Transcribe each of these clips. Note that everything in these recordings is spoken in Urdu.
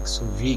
120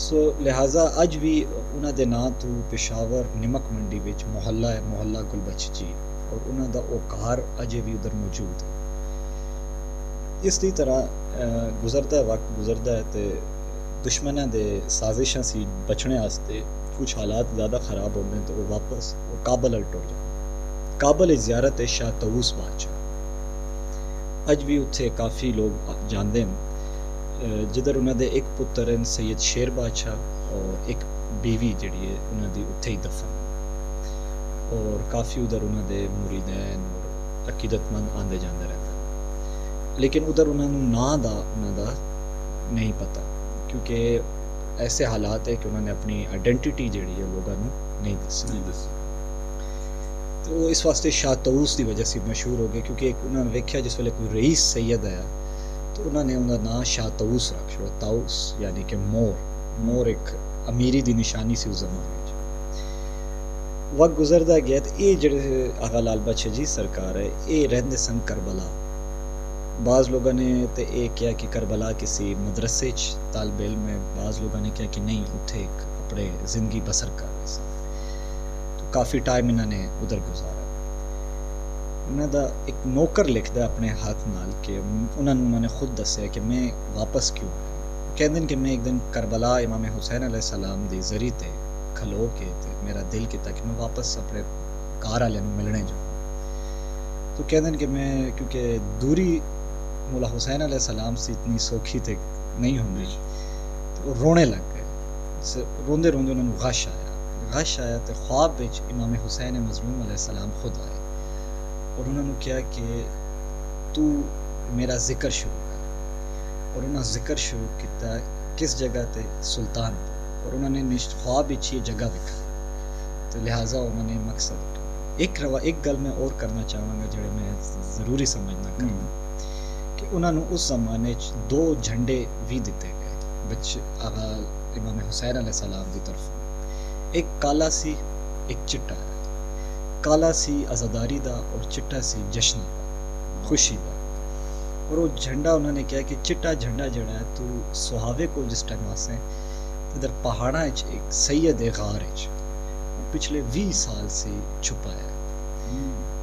سو لہٰذا اج بھی انہاں دے نام تو پشاور نمک منڈی وچ محلہ ہے، محلہ گلبچھ جی، اور انہاں دا او گھر اجے بھی ادھر موجود ہے۔ اس دی طرح گزرتا ہے وقت گزرتا ہے تے دشمناں دے سازشاں سی بچنے واسطے کچھ حالات زیادہ خراب ہوندے ہیں تو وہ واپس وہ کابل ال ٹر جاندے۔ کابل زیارت ہے شاہ طاؤس بادشاہ، اج بھی اتھے کافی لوگ جاندے ہیں، جدھر انہاں دے ایک پتر ہیں سید شیر بادشاہ اور ایک بیوی جڑی ہے انہاں دی اتھے ہی دفن ہے، اور کافی ادھر انہاں دے مریدین اور عقیدت مند آندے جاندے رہتے ہیں، لیکن ادھر انہاں نوں انہاں دا نہیں پتہ، کیونکہ ایسے حالات ہے کہ انہوں نے اپنی آئیڈینٹیٹی جڑی ہے لوگوں نے نہیں دسی، تو وہ اس واسطے شاہ طاؤس دی وجہ سے مشہور ہو گئے، کیونکہ انہوں نے ویکھیا جس ویلے کوئی رئیس سید آیا تو انہوں نے انہوں نام شاہ طاؤس رکھ چھوڑا، طاؤس یعنی کہ مور ایک امیری دی نشانی سی اس زمانے میں۔ وقت گزرتا گیا تو یہ جڑے آغا لال بخش جی سرکار ہے یہ رہندے سن کربلا۔ بعض لوگوں نے تو یہ کیا کہ کربلا کسی مدرسے طالب علم میں، بعض لوگوں نے کیا کہ نہیں اتھے ایک اپنے زندگی بسر کر رہے سن، تو کافی ٹائم انہوں نے ادھر گزارا۔ انہوں دا ایک نوکر لکھدا اپنے ہاتھ نال کہ انہوں نے خود دسیا کہ میں واپس کیوں آیا، کہندے کہ میں ایک دن کربلا امام حسین علیہ السلام دی ذریعے تے کھلو کے تے میرا دل کیتا کہ میں واپس اپنے کار والے ملنے جاؤں، تو کہندے کہ میں کیونکہ دوری مولا حسین علیہ السلام سے اتنی سوکھی تے نہیں ہوندی، تو رونے لگ گئے، روندے روندے انہوں نے غش آیا تو خواب وچ امام حسین مظلوم علیہ السلام خود آئے اور انہوں نے کیا کہ تو میرا ذکر شروع کر، اور انہوں نے ذکر شروع کیتا کس جگہ تے سلطان تے، اور انہوں نے خواب وچ یہ جگہ دکھائی، تو لہٰذا انہوں نے مقصد ایک گل میں اور کرنا چاہوں گا جڑے میں ضروری سمجھنا کرنا کہ انہوں نے اس زمانے 2 جھنڈے بھی دیتے گئے بچ آغا امام حسین علیہ السلام دی طرف، ایک کالا سی ایک چٹا ہے، کالا سی عزاداری دا اور چٹا سی جشن دا خوشی دا، اور وہ جھنڈا انہوں نے کہا کہ چٹا جھنڈا جڑا ہے تو سہاوے کو جس ٹائم واسے ادھر پہاڑاں ایک سید غار وہ پچھلے 20 سال سے چھپا ہے،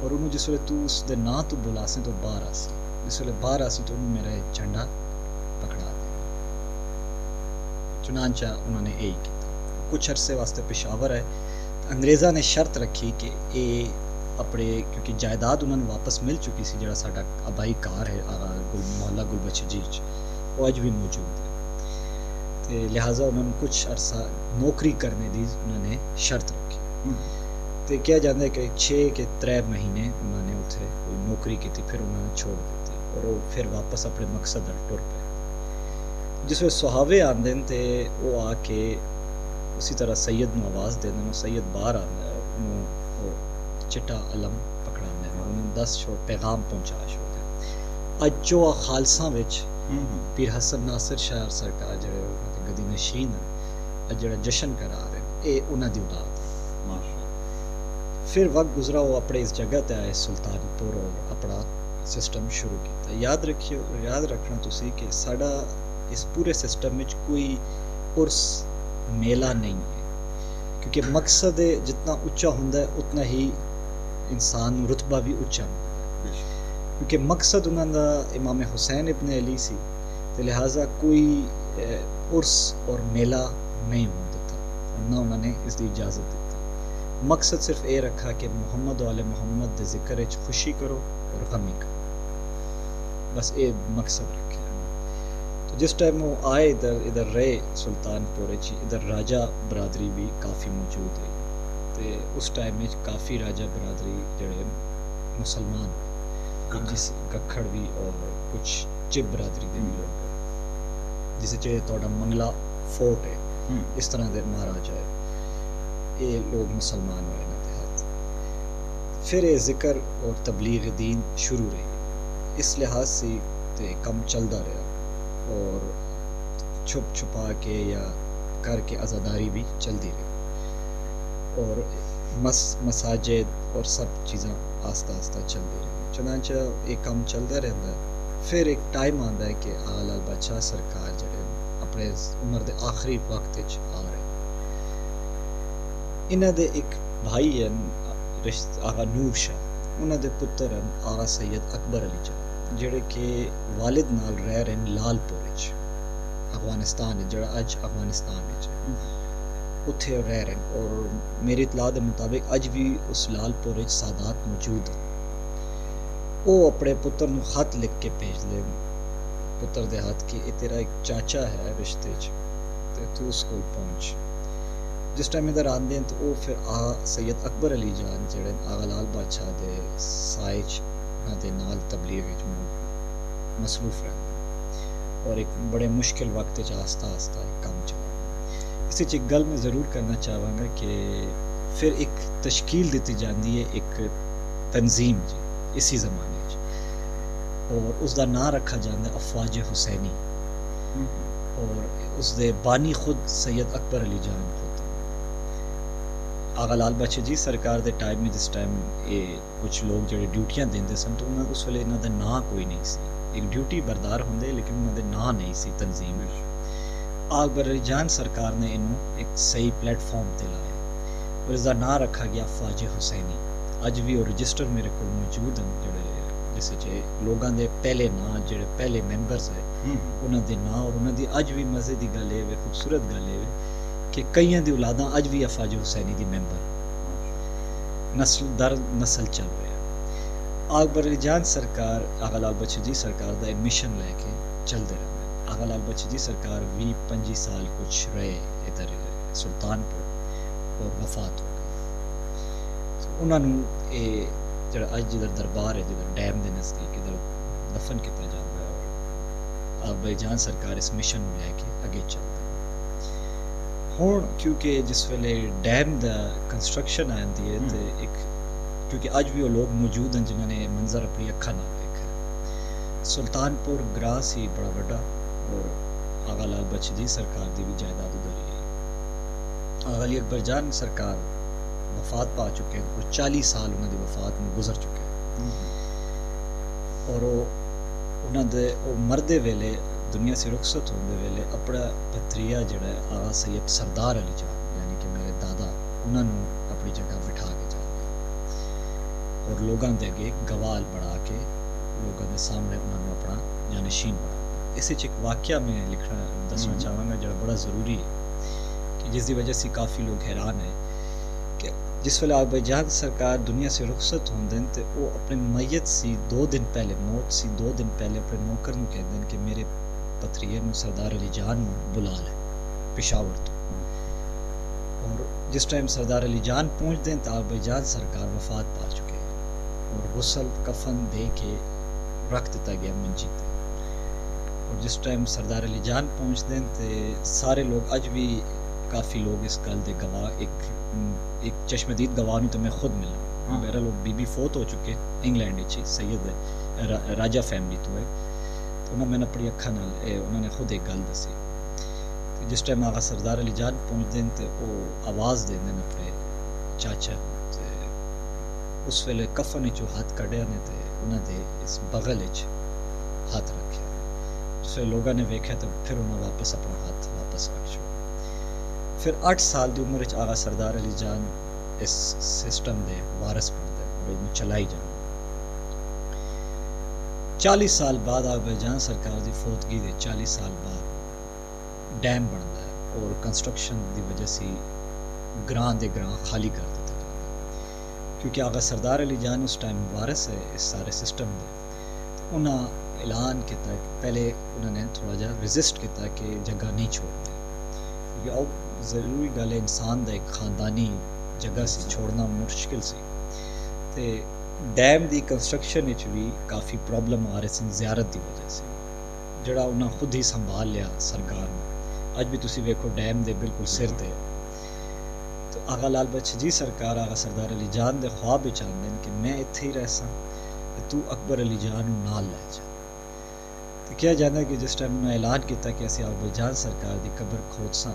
اور انہوں جس ویلے تو اس دے نا تو بلا سے تو باہر آسی، جس ویلے باہر آسی تو انہوں میرا جھنڈا پکڑا دیا، چنانچہ انہوں نے یہی کیا۔ کچھ عرصے واسطے پشاور ہے، انگریزاں نے شرط رکھی کہ یہ اپنے کیونکہ جائیداد انہوں نے واپس مل چکی سی، جڑا ساڈا آبائی کار ہے محلہ گلبچھ جی وہ اج بھی موجود ہے، تے لہٰذا انہوں نے کچھ عرصہ نوکری کرنے دی انہوں نے شرط رکھی، تے کیا جاتا ہے کہ 6 کے 3 مہینے انہوں نے اتنے کوئی نوکری کی تھی، پھر انہوں نے چھوڑ دیتی اور وہ پھر واپس اپنے مقصد ال ٹر پے۔ جس وقت سہاوے آندے تے وہ آ کے اسی طرح سید نو آواز دے دیں، سید باہر آتا ہے، انہوں وہ چٹا علم پکڑا دیں، انہوں 10 چھوڑ پیغام پہنچا چھوڑتے ہیں۔ اج چوہ خالصاں وچ پیر حسن ناصر شاہ سرکار جڑے گدی نشین ہیں، جڑا جشن کرا رہے ہیں، اے انہاں دی اولاد ہے۔ پھر وقت گزرا وہ اپنے اس جگہ تے آئے سلطان پور اور اپنا سسٹم شروع کیتا۔ یاد رکھنا تسی کہ ساڈا اس پورے سسٹم وچ کوئی عرس میلہ نہیں ہے، کیونکہ مقصد جتنا اچا ہوندا ہے اتنا ہی انسان رتبہ بھی اچا ہوندا ہے، کیونکہ مقصد انہوں دا امام حسین ابن علی سی، تو لہٰذا کوئی عرس اور میلہ نہیں ہون دیتا اور نہ انہوں نے اس کی اجازت دیتا۔ مقصد صرف یہ رکھا کہ محمد و آل محمد دے ذکر وچ خوشی کرو اور غمی کرو، بس یہ مقصد رکھا۔ تو جس ٹائم وہ آئے ادھر رہے سلطان پورے چی، ادھر راجہ برادری بھی کافی موجود ہے، تو اس ٹائم میں کافی راجہ برادری جڑے مسلمان جس گکھڑ بھی اور کچھ چب برادری دے بھی لوگ ہیں، جسے چاہے توڑا منگلا فورٹ ہے، اس طرح دے مہاراجہ ہے، یہ لوگ مسلمان ہوئے نا دیہات۔ پھر یہ ذکر اور تبلیغ دین شروع رہی، اس لحاظ سے تے کم چلتا رہا اور چھپ چھپا کے یا کر کے عزاداری بھی چلتی رہی، اور مساجد اور سب چیزاں آہستہ آہستہ چلتی رہی، چنانچہ یہ کام چلتا رہتا ہے۔ پھر ایک ٹائم آتا ہے کہ آغا لال بادشاہ سرکار جڑے اپنے اپنے عمر دے آخری وقت وچ آ رہے. انہاں دے ایک بھائی ہیں آغا نور شاہ, انہاں دے پتر ہیں آغا سید اکبر علی جان, جڑے کہ والد نال رہ رہے ہیں لال پور وچ, افغانستان جڑا اج افغانستان وچ ہے, اتھے رہ رہے ہیں. اور میری اطلاع دے مطابق اج بھی اس لال پور وچ سادات موجود ہیں. وہ اپنے پتر نو خط لکھ کے بھیج دے پتر دے ہاتھ کہ یہ تیرا ایک چاچا ہے رشتے چ, تے تو اس کو پہنچ. جس ٹائم ادھر آندے ہیں تو وہ پھر سید اکبر علی جان جڑے آغا لال بادشاہ دے سائے چ دے نال تبلیغ وچ مصروف رہتے, اور ایک بڑے مشکل وقت چ آہستہ آہستہ ایک کام چلا. اس وچ ایک گل میں ضرور کرنا چاہواں گا کہ پھر ایک تشکیل دیتی جاندی ہے ایک تنظیم جی اسی زمانے چ, اور اس دا نام رکھا جاندہ افواج حسینی, اور اس دے بانی خود سید اکبر علی جان خود. آغا لال بادشاہ جی سرکار دے ٹائم میں جس ٹائم یہ کچھ لوگ جڑے ڈیوٹیاں دیندے سن تو انہاں اس ویلے انہاں دا نام کوئی نہیں سی, ایک ڈیوٹی بردار ہوندے لیکن انہاں دے نام نہیں سی تنظیم وچ. اکبر علی جان سرکار نے انہوں ایک صحیح پلیٹ فارم تے لایا اور اس دا نام رکھا گیا افواج حسینی. اج بھی وہ رجسٹر میرے کو موجود ہیں جڑے جس چ لوگاں دے پہلے نام جڑے پہلے ممبرز ہے انہاں دے نام, اور انہاں دی اج بھی مزے دی گل ہے, خوبصورت گل ہے کہ کئیاں دی اولاداں اج بھی افواج حسینی دی ممبر, نسل در نسل چل رہے ہیں. اکبر علی جان سرکار آغا لال بادشاہ جی سرکار دا مشن لے کے چلتے رہے. آغا لال بادشاہ جی سرکار 20-25 سال کچھ رہے ادھر سلطان پور اور وفات ہو گئی. انہوں نے جڑا اج جدھر دربار ہے جدھر ڈیم دے نزدیک ادھر دفن کیا جاتا ہے, اور اکبر جان سرکار اس مشن میں لے کے اگے چلتے ہوں. کیونکہ جس ویلے ڈیم دا کنسٹرکشن آندی ہے تے ایک کیونکہ اج بھی وہ لوگ موجود ہیں جنہوں نے منظر اپنی اکھاں نال دیکھا ہے. سلطان پور گراں سی بڑا بڑا, اور آغا لال بادشاہ جی سرکار دی بھی جائیداد ادھر ہی ہے. آغا علی اکبر جان سرکار وفات پا چکے ہیں, اور 40 سال انہوں دی وفات میں گزر چکے ہیں. اور وہ انہوں دے مردے ویلے دنیا سے رخصت ہوندے ویلے اپنا بھتریا جڑا ہے آغا سید سردار علی جان یعنی کہ میرے دادا انہوں نے اپنی جگہ بٹھا کے جانا, اور لوگاں دے اگے گوال بڑھا کے لوگاں دے سامنے انہوں نے اپنا جانشین بنا. اس وچ ایک واقعہ میں لکھنا دسنا چاہواں گا جڑا بڑا ضروری ہے کہ جس دی وجہ سے کافی لوگ حیران ہیں کہ جس ویلے اکبر جان سرکار دنیا سے رخصت ہوندے تے وہ اپنے میت سی 2 دن پہلے موت سی 2 دن پہلے اپنے نوکر نو کہندے کہ میرے پتریے نو سردار علی جان نو بلا لے پشاور تو. اور جس ٹائم سردار علی جان پہنچتے ہیں تو اکبر جان سرکار وفات پا چکے اور غسل کفن دے کے رکھ دیتا گیا منجی تے. اور جس ٹائم سردار علی جان پہنچتے ہیں تو سارے لوگ اج بھی کافی لوگ اس گل دے گواہ ایک چشمدید گواہ تو میں خود ملا. میرا لوگ بی بی فوت ہو چکے انگلینڈ وچ سید راجا فیملی تو ہے, تو انہوں نے اپنی اکھاں نال انہوں نے خود ایک گل دسی. جس ٹائم آغا سردار علی جان پہنچتے ہیں تو وہ آواز دیں اپنے چاچا, اس ویلے کفن چو ہاتھ کڈیا نے تے انہوں نے اس بغل وچ ہاتھ رکھا. جس ویلے لوگوں نے ویکھیا تو پھر انہوں واپس اپنا ہاتھ واپس رکھ چھوڑا. پھر 8 سال دی عمر آغا سردار علی جان اس سسٹم دے وارث بنتے اور انہوں چلائی جان. 40 سال بعد اکبر جان سرکار دی فوتگی دے 40 سال بعد ڈیم بنتا ہے اور کنسٹرکشن دی وجہ سے گراں دے گراں خالی کر دیتا ہے, کیونکہ آغا سردار علی جان اس ٹائم وارث ہے اس سارے سسٹم دے. انہاں اعلان کیتا کہ پہلے انہوں نے تھوڑا جا ریزسٹ کیتا کہ جگہ نہیں چھوڑنی, کیونکہ اب ضروری گل ہے انسان دا ایک خاندانی جگہ سی چھوڑنا مشکل سی. تے ڈیم دی کنسٹرکشن وچ بھی کافی پرابلم آ رہے سن زیارت دی وجہ سے, جڑا انہاں خود ہی سنبھال لیا سرکار نے. اج بھی تسی ویکھو ڈیم دے بالکل سر تے. تو آغا لال بادشاہ جی سرکار آغا سردار علی جان دے خواب وچ آندے کہ میں ایتھے ہی رہساں تے تو اکبر علی جان نو نال لے جا. تو کیا جانا کہ جس ٹائم انہوں نے اعلان کیتا کہ اسی اکبر جان سرکار دی قبر کھودساں,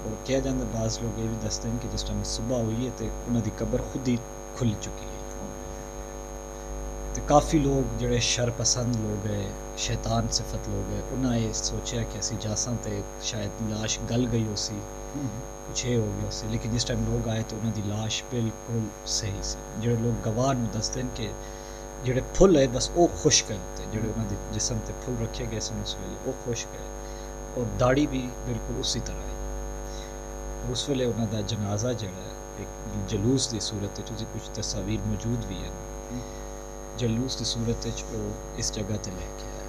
اور کیا جانا بعض لوگ یہ بھی دستے ہیں کہ جس ٹائم صبح ہوئی ہے تو انہوں دی قبر خود ہی کھل چکی ہے. تو تو کافی لوگ جڑے شر پسند لوگ ہے، شیطان صفت لوگ ہے، انہاں یہ سوچیا کہ اسی جاساں تے شاید لاش گل گئی ہو سی، کچھ یہ ہو گیا سی، لیکن جس ٹائم لوگ آئے تو انہاں دی لاش بالکل صحیح سی. جڑے لوگ گواہ نوں دسدے کہ جڑے پھل ہے بس وہ خشک ہے، جڑے انہاں دے جسم تے پھل رکھے گئے سن اس ویلے وہ خشک ہے، اور داڑھی بھی بالکل اسی طرح ہے. اس ویلے انہاں دا جنازہ جڑا ہے ایک جلوس دی صورت وچ، کچھ تصاویر موجود بھی ہیں، جلوس کی صورت وہ اس جگہ تے لے کے آئے.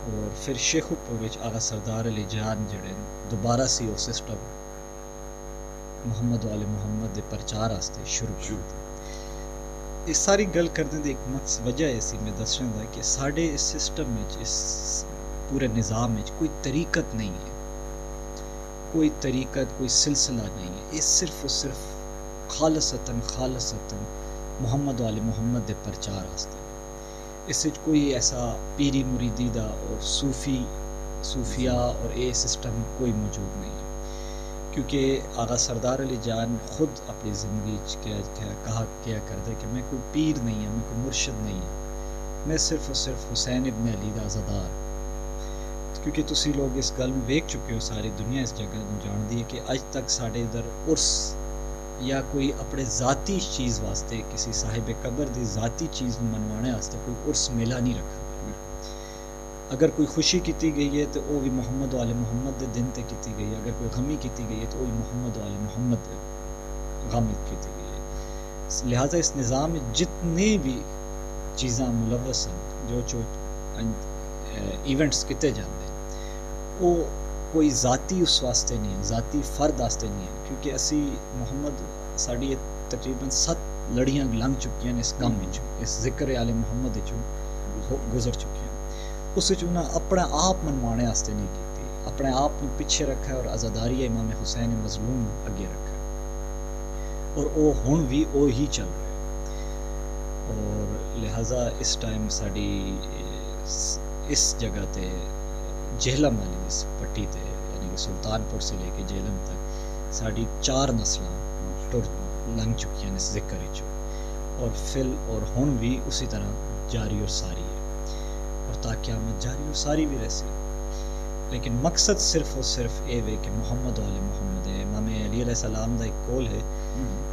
اور پھر شیخو پور آغا سردار علی جان جڑے دوبارہ سی وہ سسٹم محمد وال محمد دے پرچار واسطے شروع کر. اس ساری گل کرنے دی ایک مقصد وجہ ایسی میں دسنا دا کہ ساڈے اس سسٹم وچ، اس پورے نظام وچ کوئی طریقت نہیں ہے، کوئی طریقت، کوئی سلسلہ نہیں ہے. یہ صرف اور صرف خالصتاً محمد وال محمد دے پرچار واسطے. اس وچ کوئی ایسا پیری مریدی دا اور صوفیاء اور اے سسٹم کوئی موجود نہیں ہے. کیونکہ آغا سردار علی جان خود اپنی زندگی کہا کیا کرتے کہ میں کوئی پیر نہیں ہوں، میں کوئی مرشد نہیں ہوں، میں صرف اور صرف حسین ابن علی دا عزادار. کیونکہ تسی لوگ اس گل میں ویکھ چکے ہو، ساری دنیا اس جگہ نوں جان دی ہے کہ اج تک ساڈے ادھر عرس یا کوئی اپنے ذاتی چیز واسطے، کسی صاحب قبر دی ذاتی چیز منوانے واسطے کوئی عرس میلہ نہیں رکھا. اگر کوئی خوشی کیتی گئی ہے تو وہ بھی محمد وال محمد دے دن تے کیتی گئی ہے، اگر کوئی غمی کیتی گئی ہے تو وہ بھی محمد وال محمد دے غم کیتی گئی ہے. لہٰذا اس نظام میں جتنے بھی چیزاں ملوث ہیں، جو ایونٹس کیتے جاندے ہیں، وہ کوئی ذاتی اس واسطے نہیں ہے، ذاتی فرد واسطے نہیں ہے. کیونکہ اسی محمد ساڑی تقریباً 7 لڑیاں لنگ چکی ہیں اس کام میں، اس ذکر آل محمد گزر چکی ہیں. اس وچ انہاں اپنا آپ منوانے واسطے نہیں کیتی، اپنے آپ کو پیچھے رکھا ہے اور عزاداری امام حسین مظلوم اگے رکھا ہے، اور وہ ہن بھی وہی چل رہا ہے. اور لہٰذا اس ٹائم ساڑی اس جگہ تے جہلم والی اس پٹی تے، یعنی کہ سلطان پور سے لے کے جہلم تک ساڑی 4 نسلاں لنگ چکی ہیں اس ذکر وچ، اور فل اور ہن بھی اسی طرح جاری اور ساری ہے، اور تا قیامت جاری اور ساری بھی رہسی. لیکن مقصد صرف اور صرف اے وے کہ محمد وال محمد ہے. امام علی علیہ السلام دا ایک قول ہے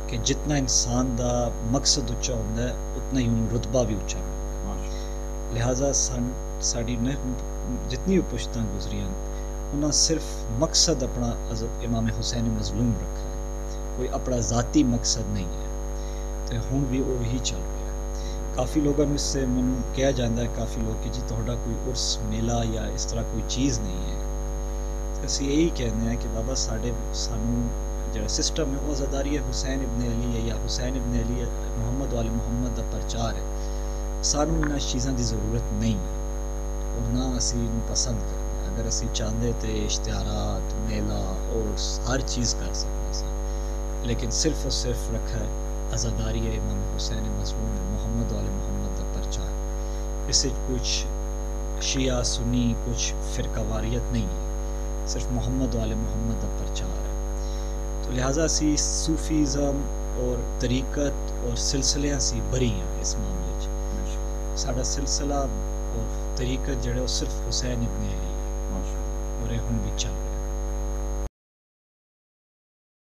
کہ جتنا انسان دا مقصد اچا ہوندا ہے اتنا ہی انہوں رتبہ بھی اچا ہوندا ہے. لہٰذا ساڑی جتنی بھی پشتاں گزریاں انہاں صرف مقصد اپنا امام حسین مظلوم رکھا ہے، کوئی اپنا ذاتی مقصد نہیں ہے. تو ہن بھی وہی چل رہا ہے. کافی لوگوں اس سے من کہا جاتا ہے، کافی لوگ کہ جی تہاڈا کوئی عرس میلہ یا اس طرح کوئی چیز نہیں ہے. تو اسی یہی کہنے ہیں کہ بابا سانوں جڑا سسٹم ہے وہ عزاداری حسین ابن علی ہے، یا حسین ابن علی محمد وال محمد دا پرچار ہے. سانوں انہاں چیزاں دی ضرورت نہیں ہے، اور نہ اسی پسند کرتے. اگر اسی چاہتے تو اشتہارات، میلہ اور ہر چیز کر سکتے ہیں، لیکن صرف اور صرف رکھا ہے عزاداری امام حسین مظلوم محمد وال محمد دا پرچار. اس سے کچھ شیعہ سنی کچھ فرقہ واریت نہیں ہے، صرف محمد وال محمد دا پرچار ہے. تو لہٰذا اسی صوفیزم اور طریقت اور سلسلے سے بری ہیں اس معاملے چ. ساڈا سلسلہ اور طریقت جڑے وہ صرف حسین ابن علی ہے، اور ہن بھی چل رہا ہے.